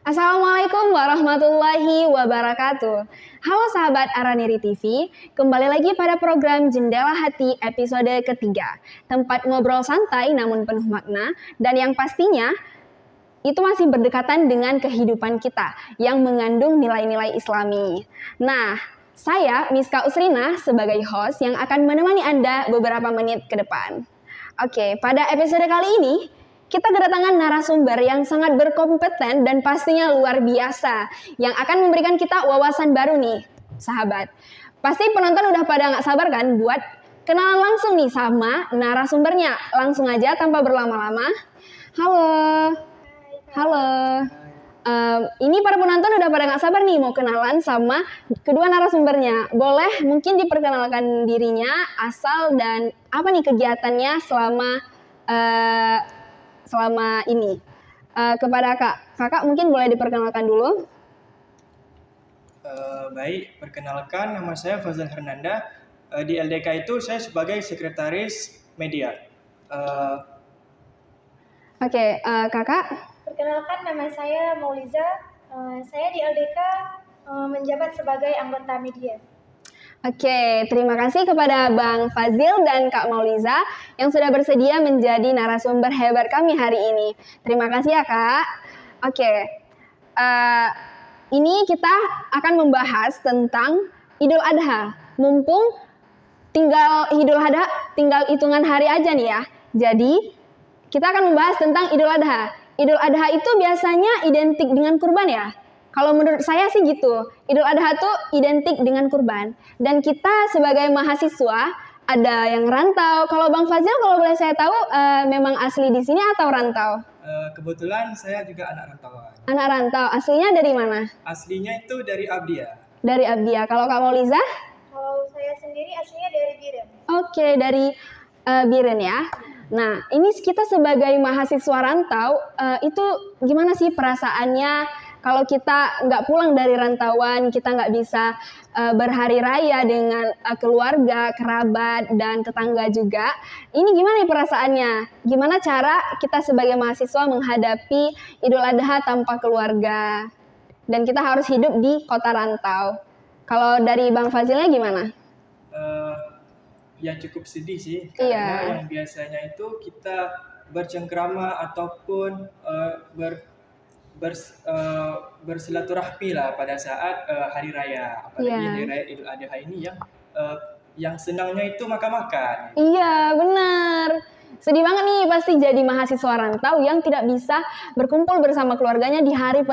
Assalamualaikum warahmatullahi wabarakatuh. Halo sahabat Araniri TV, kembali lagi pada program Jendela Hati episode ketiga. Tempat ngobrol santai namun penuh makna dan yang pastinya itu masih berdekatan dengan kehidupan kita yang mengandung nilai-nilai Islami. Nah, saya Miska Usrina sebagai host yang akan menemani Anda beberapa menit ke depan. Oke, pada episode kali ini kita kedatangan narasumber yang sangat berkompeten dan pastinya luar biasa yang akan memberikan kita wawasan baru nih, sahabat. Pasti penonton udah pada nggak sabar kan buat kenalan langsung nih sama narasumbernya. Langsung aja tanpa berlama-lama. Halo. Halo. Ini para penonton udah pada nggak sabar nih mau kenalan sama kedua narasumbernya. Boleh mungkin diperkenalkan dirinya, asal dan apa nih kegiatannya selama ini. Kepada kakak mungkin boleh diperkenalkan dulu. Baik, perkenalkan nama saya Fazal Hernanda. Di LDK itu saya sebagai sekretaris media. Oke, kakak. Perkenalkan nama saya Mauliza. Saya di LDK menjabat sebagai anggota media. Oke, terima kasih kepada Bang Fazil dan Kak Mauliza yang sudah bersedia menjadi narasumber hebat kami hari ini. Terima kasih ya Kak. Oke, ini kita akan membahas tentang Idul Adha. Mumpung tinggal hitungan hari aja nih ya. Jadi kita akan membahas tentang Idul Adha. Idul Adha itu biasanya identik dengan kurban ya. Kalau menurut saya sih gitu, Idul Adha tuh identik dengan kurban. Dan kita sebagai mahasiswa, ada yang rantau. Kalau Bang Fazil, kalau boleh saya tahu, memang asli di sini atau rantau? Kebetulan saya juga anak rantauan. Anak rantau, aslinya dari mana? Aslinya itu dari Abdia. Dari Abdia. Kalau Kak Mauliza? Kalau saya sendiri aslinya dari Biren. Oke, dari Biren ya. Nah, ini kita sebagai mahasiswa rantau, itu gimana sih perasaannya? Kalau kita nggak pulang dari rantauan, kita nggak bisa berhari raya dengan keluarga, kerabat, dan tetangga juga. Ini gimana nih perasaannya? Gimana cara kita sebagai mahasiswa menghadapi Idul Adha tanpa keluarga? Dan kita harus hidup di kota rantau. Kalau dari Bang Fazilnya gimana? Ya cukup sedih sih, karena yang biasanya itu kita bercengkrama ataupun bersilaturahmi lah pada saat hari raya, apalagi hari raya Idul Adha ini yang senangnya itu makan-makan. Iya benar, sedih banget nih pasti jadi mahasiswa rantau yang tidak bisa berkumpul bersama keluarganya di hari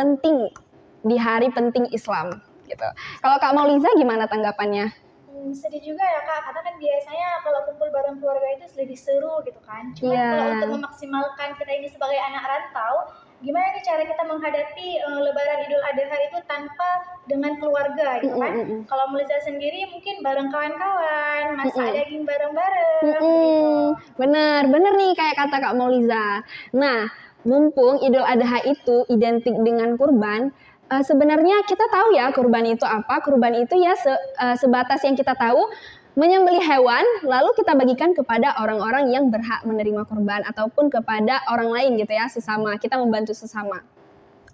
penting Islam gitu. Kalau Kak Mauliza gimana tanggapannya? Sedih juga ya Kak, karena kan biasanya kalau kumpul bareng keluarga itu lebih seru gitu kan. Cuma kalau untuk memaksimalkan kita ini sebagai anak rantau, gimana nih cara kita menghadapi Lebaran Idul Adha itu tanpa dengan keluarga gitu kan? Kalau Mauliza sendiri mungkin bareng kawan-kawan, masak daging bareng-bareng. Bener nih kayak kata Kak Mauliza. Nah, mumpung Idul Adha itu identik dengan kurban, sebenarnya kita tahu ya kurban itu apa. Kurban itu ya sebatas yang kita tahu, menyembelih hewan lalu kita bagikan kepada orang-orang yang berhak menerima kurban ataupun kepada orang lain gitu ya, sesama, kita membantu sesama.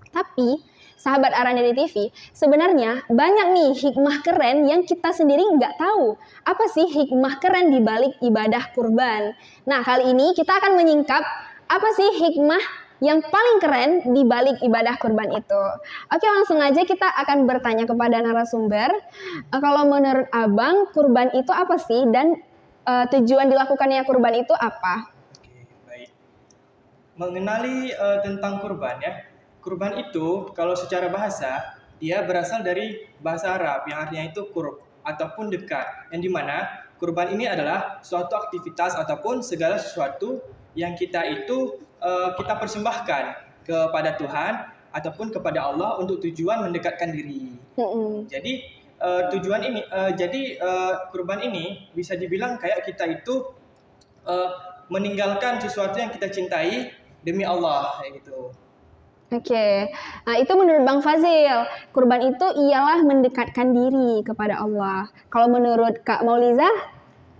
Tapi sahabat Araniri TV, sebenarnya banyak nih hikmah keren yang kita sendiri nggak tahu. Apa sih hikmah keren di balik ibadah kurban? Nah, kali ini kita akan menyingkap apa sih hikmah yang paling keren di balik ibadah kurban itu. Oke, langsung aja kita akan bertanya kepada narasumber. Kalau menurut Abang, kurban itu apa sih? Dan tujuan dilakukannya kurban itu apa? Oke, baik. Mengenali tentang kurban ya. Kurban itu kalau secara bahasa, dia berasal dari bahasa Arab yang artinya itu qurb ataupun dekat. Yang dimana kurban ini adalah suatu aktivitas ataupun segala sesuatu yang kita kita persembahkan kepada Tuhan ataupun kepada Allah untuk tujuan mendekatkan diri. Jadi kurban ini bisa dibilang kayak kita itu meninggalkan sesuatu yang kita cintai demi Allah kayak gitu. Oke, nah itu menurut Bang Fazil, kurban itu ialah mendekatkan diri kepada Allah. Kalau menurut Kak Mauliza?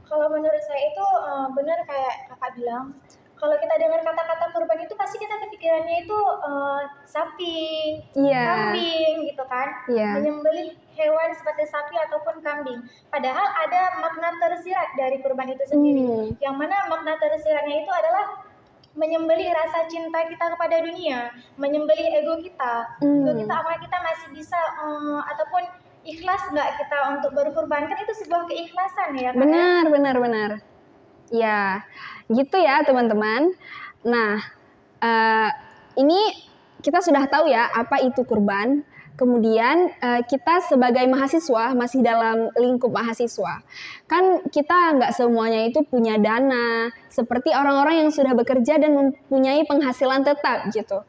Kalau menurut saya itu benar kayak kakak bilang. kalau kita dengar kata-kata kurban itu pasti kita kepikirannya itu sapi, Iya. kambing gitu kan. Iya. Menyembelih hewan seperti sapi ataupun kambing. Padahal ada makna tersirat dari kurban itu sendiri. Yang mana makna tersiratnya itu adalah menyembelih rasa cinta kita kepada dunia, menyembelih ego kita. Ego kita, apakah kita masih bisa ataupun ikhlas nggak kita untuk berkurban? Kan itu sebuah keikhlasan ya kan? Benar. Ya, gitu ya teman-teman. Nah, ini kita sudah tahu ya apa itu kurban. Kemudian kita sebagai mahasiswa masih dalam lingkup mahasiswa, kan kita nggak semuanya itu punya dana seperti orang-orang yang sudah bekerja dan mempunyai penghasilan tetap gitu.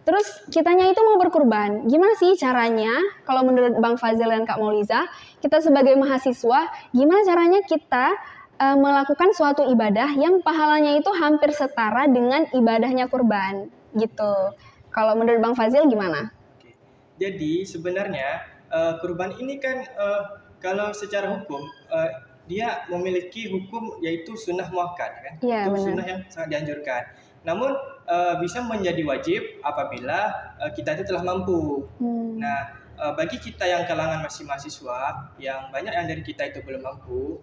Terus kitanya itu mau berkurban, gimana sih caranya? Kalau menurut Bang Fazil dan Kak Mauliza, kita sebagai mahasiswa, gimana caranya kita melakukan suatu ibadah yang pahalanya itu hampir setara dengan ibadahnya kurban gitu. Kalau menurut Bang Fazil gimana? Jadi sebenarnya kurban ini kan kalau secara hukum dia memiliki hukum yaitu sunnah muakkad kan, Ya, itu benar. sunnah yang sangat dianjurkan. Namun bisa menjadi wajib apabila kita itu telah mampu. Nah bagi kita yang kalangan masih mahasiswa, yang banyak yang dari kita itu belum mampu,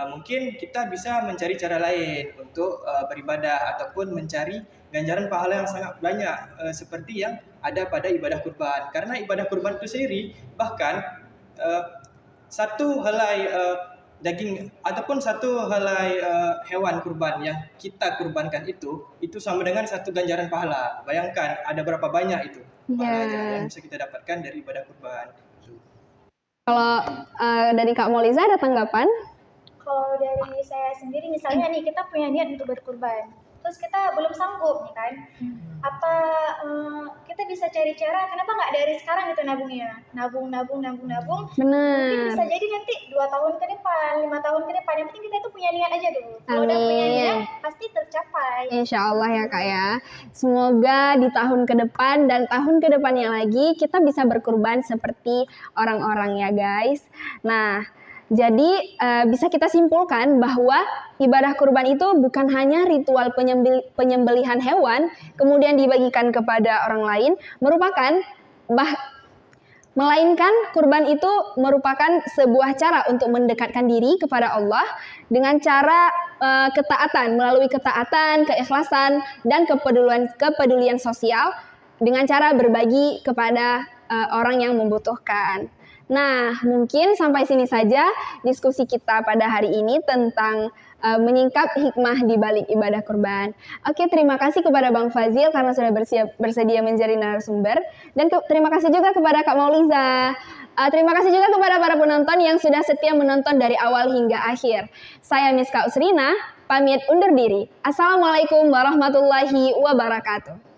mungkin kita bisa mencari cara lain untuk beribadah ataupun mencari ganjaran pahala yang sangat banyak seperti yang ada pada ibadah kurban. Karena ibadah kurban itu sendiri bahkan satu helai daging ataupun satu helai hewan kurban yang kita kurbankan itu sama dengan satu ganjaran pahala. Bayangkan ada berapa banyak itu pahalanya yang bisa kita dapatkan dari ibadah kurban. Kalau dari Kak Mauliza ada tanggapan? Kalau dari saya sendiri, misalnya nih kita punya niat untuk berkurban, terus kita belum sanggup nih kan, apa kita bisa cari cara, kenapa nggak dari sekarang gitu nabungnya, nabung, mungkin bisa Benar. jadi nanti 2 tahun ke depan, 5 tahun ke depan, yang penting kita itu punya niat aja dulu. Kalau udah punya niat, pasti tercapai. Insya Allah ya Kak ya. Semoga di tahun ke depan dan tahun ke depannya lagi kita bisa berkurban seperti orang-orang ya guys. Nah, jadi bisa kita simpulkan bahwa ibadah kurban itu bukan hanya ritual penyembelihan hewan kemudian dibagikan kepada orang lain, melainkan kurban itu merupakan sebuah cara untuk mendekatkan diri kepada Allah dengan cara ketaatan, melalui ketaatan, keikhlasan, dan kepedulian sosial dengan cara berbagi kepada orang yang membutuhkan. Nah, mungkin sampai sini saja diskusi kita pada hari ini tentang menyingkap hikmah di balik ibadah kurban. Oke, terima kasih kepada Bang Fazil karena sudah bersedia menjadi narasumber. Dan terima kasih juga kepada Kak Mauliza. Terima kasih juga kepada para penonton yang sudah setia menonton dari awal hingga akhir. Saya Miska Usrina, pamit undur diri. Assalamualaikum warahmatullahi wabarakatuh.